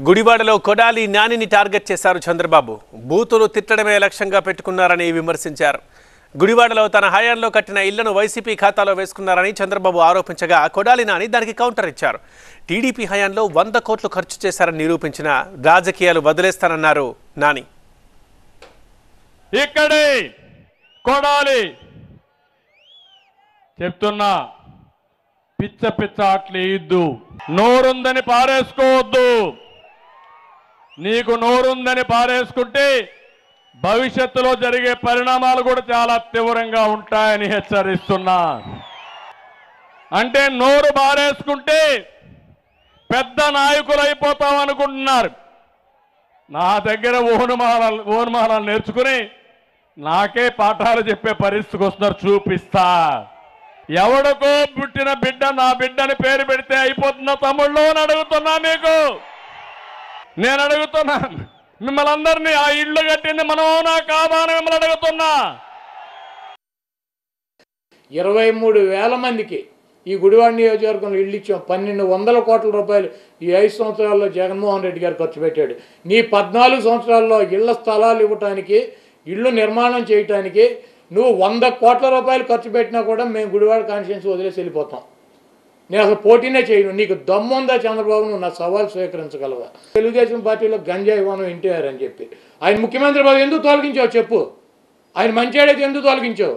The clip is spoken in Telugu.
గుడివాడలో కొడాలి నానిని టార్గెట్ చేశారు చంద్రబాబు. బూతులు తిట్టడమే లక్ష్యంగా పెట్టుకున్నారని విమర్శించారు. గుడివాడలో తన హయాంలో కట్టిన ఇళ్లను వైసీపీ ఖాతాలో వేసుకున్నారని చంద్రబాబు ఆరోపించగా కొడాలి నాని దానికి కౌంటర్ ఇచ్చారు. టీడీపీ హయాంలో 100 కోట్లు ఖర్చు చేశారని నిరూపించిన రాజకీయాలు వదిలేస్తానన్నారు నాని. ఇక్కడే కొడాలి చెప్తున్నా, పిచ్చ పిచ్చ ఆటలేయద్దు, నోరుందని పారేసుకోవద్దు. నీకు నోరుందని పారేసుకుంటే భవిష్యత్తులో జరిగే పరిణామాలు కూడా చాలా తీవ్రంగా ఉంటాయని హెచ్చరిస్తున్నా. అంటే నోరు బారేసుకుంటే పెద్ద నాయకులు అయిపోతాం అనుకుంటున్నారు. నా దగ్గర ఓనుమానాలు నేర్చుకుని నాకే పాఠాలు చెప్పే పరిస్థితికి వస్తున్నారు. చూపిస్తా. ఎవడికో పుట్టిన బిడ్డ నా బిడ్డని పేరు పెడితే అయిపోతుందా తమ్ముళ్ళు అని అడుగుతున్నా. మీకు నేను అడుగుతున్నా, మిమ్మల్ని అందరినీ ఆ ఇళ్ళు కట్టింది మనం అవునా కాదా అని మిమ్మల్ని అడుగుతున్నా. 23,000 మందికి ఈ గుడివాడ నియోజకవర్గంలో ఇళ్ళు ఇచ్చాం. 1,200 కోట్ల రూపాయలు ఈ 5 సంవత్సరాల్లో జగన్మోహన్ రెడ్డి గారు ఖర్చు పెట్టాడు. నీ 14 సంవత్సరాల్లో ఇళ్ల స్థలాలు ఇవ్వటానికి, ఇళ్ళు నిర్మాణం చేయటానికి నువ్వు 100 కోట్ల రూపాయలు ఖర్చు పెట్టినా కూడా మేము గుడివాడ కాన్స్టిట్యున్సీ వదిలేసి వెళ్ళిపోతాం. నేను అసలు పోటీనే చేయను. నీకు దమ్ముందా చంద్రబాబు, నువ్వు నా సవాల్ స్వీకరించగలవా? తెలుగుదేశం పార్టీలో గంజాయి వనం ఎన్టీఆర్ అని చెప్పి ఆయన ముఖ్యమంత్రి బాబు ఎందుకు తొలగించావు చెప్పు? ఆయన మంచి ఆడైతే ఎందుకు తొలగించావు?